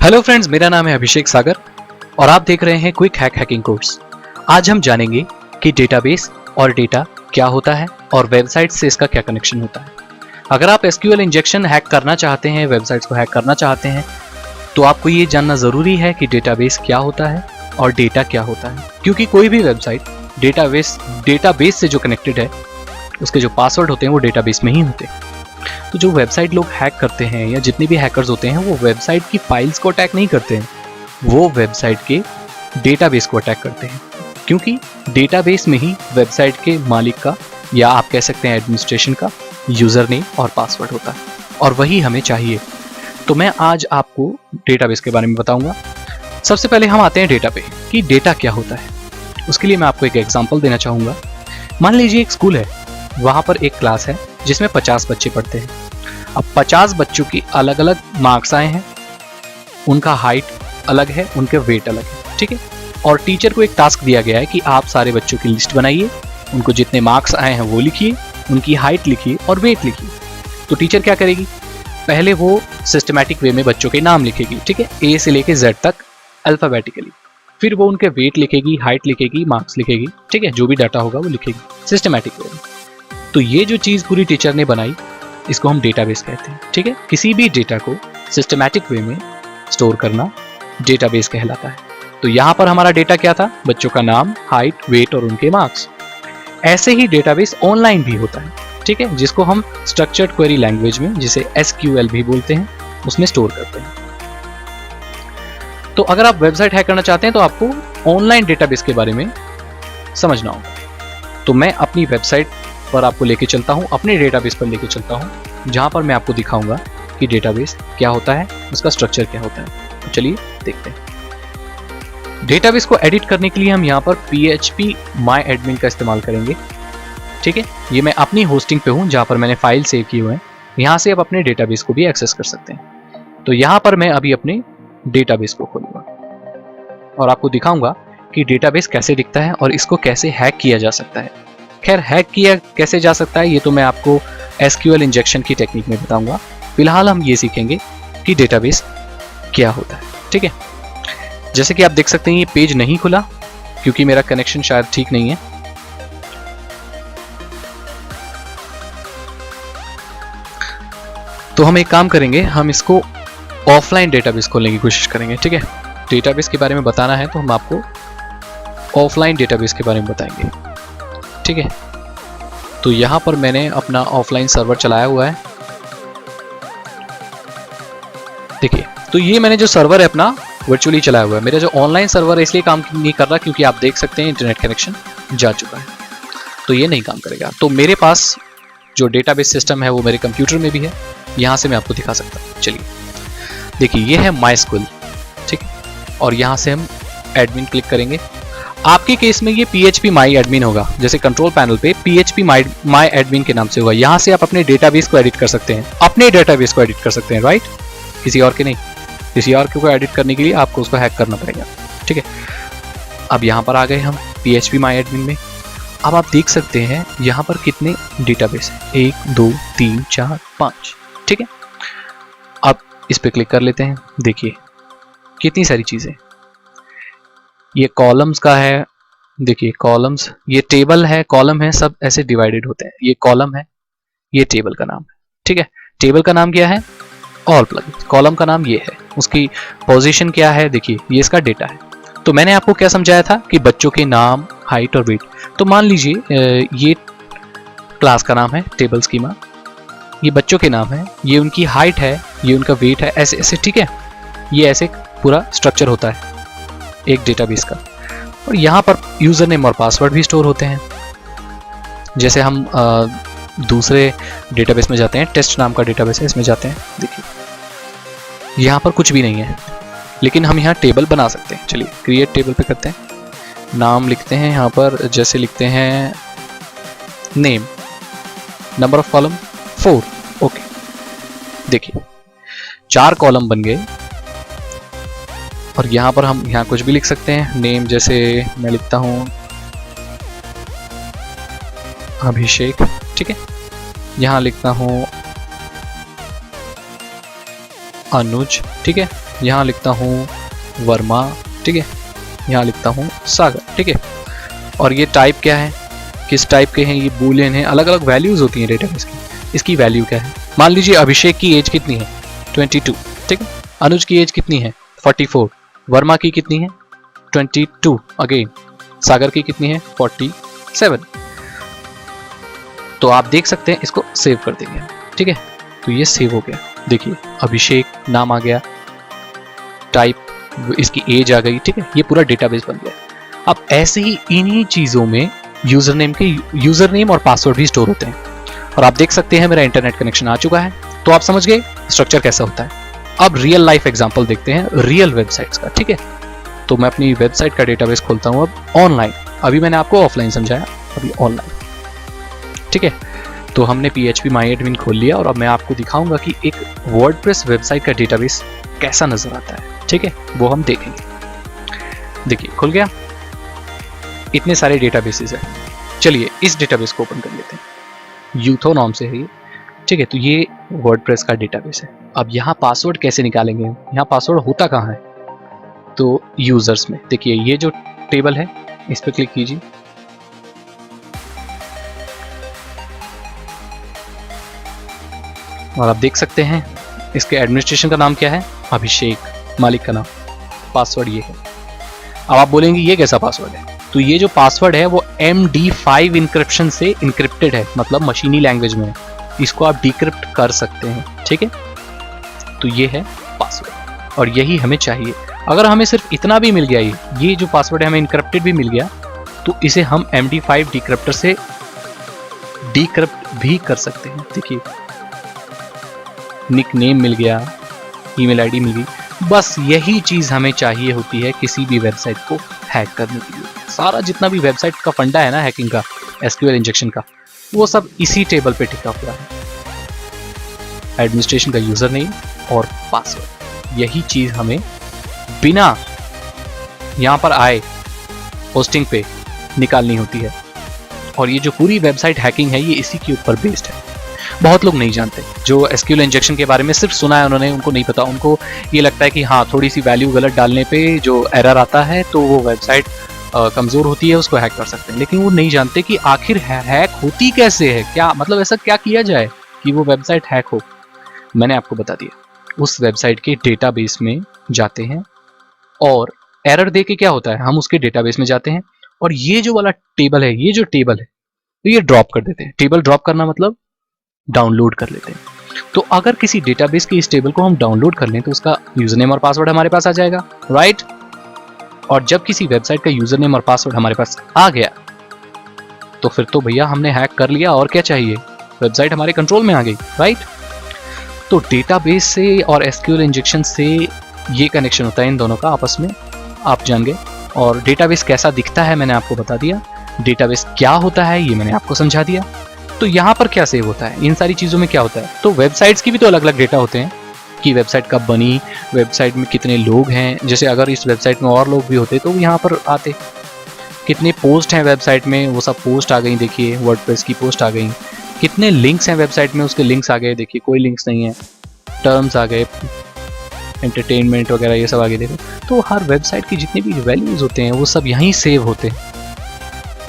Hello friends, मेरा नाम है अभिषेक सागर और आप देख रहे हैं क्विक हैकिंग कोर्स। आज हम जानेंगे कि डेटाबेस और डेटा क्या होता है और वेबसाइट से इसका क्या कनेक्शन होता है। अगर आप एसक्यूएल इंजेक्शन हैक करना चाहते हैं, वेबसाइट्स को हैक करना चाहते हैं, तो आपको ये जानना ज़रूरी है कि डेटाबेस क्या होता है और डेटा क्या होता है, क्योंकि कोई भी वेबसाइट डेटाबेस से जो कनेक्टेड है, उसके जो पासवर्ड होते हैं वो डेटाबेस में ही होते हैं। तो जो वेबसाइट लोग हैक करते हैं या जितने भी हैकर्स होते हैं, वो वेबसाइट की फाइल्स को अटैक नहीं करते हैं, वो वेबसाइट के डेटाबेस को अटैक करते हैं, क्योंकि डेटाबेस में ही वेबसाइट के मालिक का या आप कह सकते हैं एडमिनिस्ट्रेशन का यूज़र नेम और पासवर्ड होता है, और वही हमें चाहिए। तो मैं आज आपको डेटाबेस के बारे में बताऊंगा। सबसे पहले हम आते हैं डेटा पे कि डेटा क्या होता है। उसके लिए मैं आपको एक एग्जांपल देना चाहूँगा। मान लीजिए एक स्कूल है, वहाँ पर एक क्लास है जिसमें 50 बच्चे पढ़ते हैं। अब 50 बच्चों की अलग अलग मार्क्स आए हैं, उनका हाइट अलग है, उनके वेट अलग है, ठीक है। और टीचर को एक टास्क दिया गया है कि आप सारे बच्चों की लिस्ट बनाइए, उनको जितने मार्क्स आए हैं वो लिखिए, उनकी हाइट लिखिए और वेट लिखिए। तो टीचर क्या करेगी, पहले वो सिस्टमैटिक वे में बच्चों के नाम लिखेगी, ठीक है, ए से लेके जेड तक अल्फ़ाबेटिकली। फिर वो उनके वेट लिखेगी, हाइट लिखेगी, मार्क्स लिखेगी, ठीक है, जो भी डाटा होगा वो लिखेगी सिस्टमैटिक वे में। तो ये जो चीज़ पूरी टीचर ने बनाई, इसको हम डेटाबेस कहते हैं, ठीक है। किसी भी डेटा को सिस्टमैटिक वे में स्टोर करना डेटाबेस कहलाता है। तो यहाँ पर हमारा डेटा क्या था, बच्चों का नाम, हाइट, वेट और उनके मार्क्स। ऐसे ही डेटाबेस ऑनलाइन भी होता है, ठीक है, जिसको हम स्ट्रक्चर्ड क्वेरी लैंग्वेज में, जिसे एसक्यूएल भी बोलते हैं, उसमें स्टोर करते हैं। तो अगर आप वेबसाइट हैक करना चाहते हैं तो आपको ऑनलाइन डेटाबेस के बारे में समझना होगा। तो मैं अपनी वेबसाइट पर आपको लेके चलता हूं, अपने डेटाबेस पर लेके चलता हूं, जहां पर मैं आपको दिखाऊंगा कि डेटाबेस क्या होता है, उसका स्ट्रक्चर क्या होता है। तो चलिए देखते हैं। डेटाबेस को एडिट करने के लिए हम यहां पर PHP MyAdmin का इस्तेमाल करेंगे, ठीक है। ये मैं अपनी होस्टिंग पे हूं, जहां पर मैंने फाइल सेव किए हुए हैं। यहां से आप अपने डेटाबेस को भी एक्सेस कर सकते हैं। तो यहां पर मैं अभी अपने डेटाबेस को खोलूंगा और आपको दिखाऊंगा कि डेटाबेस कैसे दिखता है और इसको कैसे हैक किया जा सकता है। खैर, हैक किया कैसे जा सकता है ये तो मैं आपको एसक्यूएल इंजेक्शन की टेक्निक में बताऊंगा। फिलहाल हम ये सीखेंगे कि डेटाबेस क्या होता है, ठीक है। जैसे कि आप देख सकते हैं ये पेज नहीं खुला क्योंकि मेरा कनेक्शन शायद ठीक नहीं है। तो हम एक काम करेंगे, हम इसको ऑफलाइन डेटाबेस खोलने की कोशिश करेंगे, ठीक है। डेटाबेस के बारे में बताना है तो हम आपको ऑफलाइन डेटाबेस के बारे में बताएंगे, ठीक है। तो यहाँ पर मैंने अपना ऑफलाइन सर्वर चलाया हुआ है, देखिए। तो ये मैंने जो सर्वर है अपना वर्चुअली चलाया हुआ है। मेरा जो ऑनलाइन सर्वर है इसलिए काम नहीं कर रहा क्योंकि आप देख सकते हैं इंटरनेट कनेक्शन जा चुका है, तो ये नहीं काम करेगा। तो मेरे पास जो डेटाबेस सिस्टम है वो मेरे कंप्यूटर में भी है, यहाँ से मैं आपको दिखा सकता हूँ। चलिए देखिए, ये है MySQL, ठीक है, और यहाँ से हम एडमिन क्लिक करेंगे। आपके केस में ये PHP MyAdmin होगा, जैसे कंट्रोल पैनल पे PHP MyAdmin के नाम से होगा। यहाँ से आप अपने डेटाबेस को एडिट कर सकते हैं, अपने डेटाबेस को एडिट कर सकते हैं, राइट, किसी और के नहीं। किसी और को एडिट करने के लिए आपको उसको हैक करना पड़ेगा, ठीक है। अब यहाँ पर आ गए हम PHP MyAdmin में। अब आप देख सकते हैं यहाँ पर कितने डेटाबेस हैं, 1 2 3 4 5, ठीक है। अब इस पे क्लिक कर लेते हैं, देखिए कितनी सारी चीज़ें। ये कॉलम्स का है, देखिए कॉलम्स, ये टेबल है, कॉलम है, सब ऐसे डिवाइडेड होते हैं। ये कॉलम है, ये टेबल का नाम है, ठीक है। टेबल का नाम क्या है, ऑल प्लगइन्स। कॉलम का नाम ये है, उसकी पोजीशन क्या है, देखिए ये इसका डेटा है। तो मैंने आपको क्या समझाया था कि बच्चों के नाम, हाइट और वेट। तो मान लीजिए ये क्लास का नाम है टेबल स्कीमा, ये बच्चों के नाम है, ये उनकी हाइट है, ये उनका वेट है, ऐसे ऐसे, ठीक है। ये ऐसे पूरा स्ट्रक्चर होता है एक डेटाबेस का। और यहाँ पर यूज़र नेम और पासवर्ड भी स्टोर होते हैं। जैसे हम दूसरे डेटाबेस में जाते हैं, टेस्ट नाम का डेटाबेस है, इसमें जाते हैं, देखिए यहाँ पर कुछ भी नहीं है, लेकिन हम यहाँ टेबल बना सकते हैं। चलिए क्रिएट टेबल पे करते हैं, नाम लिखते हैं यहाँ पर, जैसे लिखते हैं name, number of column 4, okay. देखिए 4 कॉलम बन गए। और यहाँ पर हम यहाँ कुछ भी लिख सकते हैं, नेम जैसे मैं लिखता हूँ अभिषेक, ठीक है। यहाँ लिखता हूँ अनुज, ठीक है, यहाँ लिखता हूँ वर्मा, ठीक है, यहाँ लिखता हूँ सागर, ठीक है। और ये टाइप क्या है, किस टाइप के हैं, ये बूलियन है, अलग अलग वैल्यूज होती हैं डेटाबेस की। इसकी वैल्यू क्या है, मान लीजिए अभिषेक की एज कितनी है 22, ठीक है, अनुज की एज कितनी है 44, वर्मा की कितनी है 22 अगेन, सागर की कितनी है 47। तो आप देख सकते हैं, इसको सेव कर देंगे, ठीक है। तो ये सेव हो गया, देखिए अभिषेक नाम आ गया, टाइप इसकी एज आ गई, ठीक है, ये पूरा डेटाबेस बन गया। अब ऐसे ही इन्हीं चीजों में यूजर नेम और पासवर्ड भी स्टोर होते हैं। और आप देख सकते हैं मेरा इंटरनेट कनेक्शन आ चुका है। तो आप समझ गए स्ट्रक्चर कैसा होता है। अब रियल लाइफ एग्जांपल देखते हैं रियल वेबसाइट्स का, ठीक है। तो मैं अपनी वेबसाइट का डेटाबेस खोलता हूं अब ऑनलाइन, अभी मैंने आपको ऑफलाइन समझाया, अभी ऑनलाइन, ठीक है। तो हमने PHP MyAdmin खोल लिया और अब मैं आपको दिखाऊंगा कि एक वर्डप्रेस वेबसाइट का डेटाबेस कैसा नजर आता है, ठीक है, वो हम देखेंगे। देखिए खुल गया, इतने सारे डेटाबेसेस हैं। चलिए इस डेटाबेस को ओपन कर लेते हैं, यूथो नाम से है ये, ठीक है। तो ये वर्डप्रेस का डेटाबेस है। अब यहाँ पासवर्ड कैसे निकालेंगे, यहाँ पासवर्ड होता कहाँ है, तो यूजर्स में देखिए ये जो टेबल है इस पर क्लिक कीजिए, और आप देख सकते हैं इसके एडमिनिस्ट्रेशन का नाम क्या है, अभिषेक, मालिक का नाम, पासवर्ड ये है। अब आप बोलेंगे ये कैसा पासवर्ड है, तो ये जो पासवर्ड है वो MD5 इंक्रिप्शन से इंक्रिप्टेड है, मतलब मशीनी लैंग्वेज में, इसको आप डिक्रिप्ट कर सकते हैं, ठीक है। तो ये है पासवर्ड और यही हमें चाहिए। अगर हमें सिर्फ इतना भी मिल गया, ये जो पासवर्ड है हमें इंक्रिप्टेड भी मिल गया, तो इसे हम MD5 डिक्रिप्टर से डिक्रिप्ट भी कर सकते हैं। देखिए निक नेम मिल गया, ईमेल आईडी मिल गई, बस यही चीज हमें चाहिए होती है किसी भी वेबसाइट को हैक करने के लिए। सारा जितना भी वेबसाइट का फंडा है ना हैकिंग का, SQL इंजेक्शन का, वो सब इसी टेबल पे टिका हुआ है। एडमिनिस्ट्रेशन का यूजर नेम और पासवर्ड, यही चीज हमें बिना यहां पर आए होस्टिंग पे निकालनी होती है। और ये जो पूरी वेबसाइट हैकिंग है ये इसी के ऊपर बेस्ड है। बहुत लोग नहीं जानते, जो SQL इंजेक्शन के बारे में सिर्फ सुना है उन्होंने, उनको नहीं पता। उनको ये लगता है कि हाँ थोड़ी सी वैल्यू गलत डालने पे जो एरर आता है तो वो वेबसाइट कमज़ोर होती है, उसको हैक कर सकते हैं। लेकिन वो नहीं जानते कि आखिर हैक होती कैसे है, क्या मतलब ऐसा क्या किया जाए कि वो वेबसाइट हैक हो। मैंने आपको बता दिया, उस वेबसाइट के डेटाबेस में जाते हैं और एरर दे के क्या होता है, हम उसके डेटाबेस में जाते हैं और ये जो वाला टेबल है, ये जो टेबल है तो ये ड्रॉप कर देते हैं। टेबल ड्रॉप करना मतलब डाउनलोड कर लेते हैं। तो अगर किसी डेटाबेस के इस टेबल को हम डाउनलोड कर लें तो उसका यूजर नेम और पासवर्ड हमारे पास आ जाएगा, राइट। और जब किसी वेबसाइट का यूजर नेम और पासवर्ड हमारे पास आ गया तो फिर तो भैया हमने हैक कर लिया, और क्या चाहिए, वेबसाइट हमारे कंट्रोल में आ गई, राइट। तो डेटाबेस से और SQL इंजेक्शन से ये कनेक्शन होता है इन दोनों का आपस में, आप जान गए। और डेटाबेस कैसा दिखता है मैंने आपको बता दिया, डेटाबेस क्या होता है ये मैंने आपको समझा दिया। तो यहाँ पर क्या सेव होता है, इन सारी चीज़ों में क्या होता है, तो वेबसाइट्स की भी तो अलग अलग डेटा होते हैं कि वेबसाइट कब बनी, वेबसाइट में कितने लोग हैं। जैसे अगर इस वेबसाइट में और लोग भी होते तो यहाँ पर आते, कितने पोस्ट हैं वेबसाइट में, वो सब पोस्ट आ गई, देखिए वर्डप्रेस की पोस्ट आ गई। कितने लिंक्स हैं वेबसाइट में, उसके लिंक्स आ गए, देखिए कोई लिंक्स नहीं है। टर्म्स आ गए, एंटरटेनमेंट वगैरह ये सब आगे देखो। तो हर वेबसाइट की जितने भी वैल्यूज होते हैं वो सब यहीं सेव होते हैं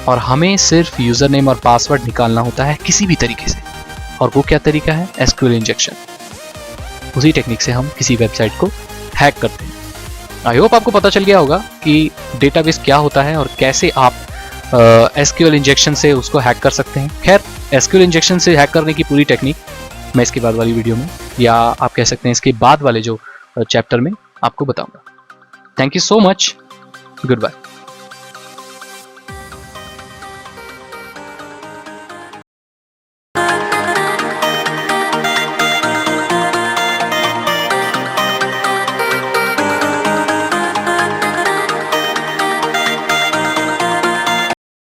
और हमें सिर्फ यूजर नेम और पासवर्ड निकालना होता है किसी भी तरीके से। और वो क्या तरीका है, SQL इंजेक्शन। उसी टेक्निक से हम किसी वेबसाइट को हैक करते हैं। आई होप आपको पता चल गया होगा कि डेटाबेस क्या होता है और कैसे आप SQL इंजेक्शन से उसको हैक कर सकते हैं। खैर SQL इंजेक्शन से हैक करने की पूरी टेक्निक मैं इसके बाद वाली वीडियो में, या आप कह सकते हैं इसके बाद वाले जो चैप्टर में आपको बताऊंगा। Thank you so much, good bye.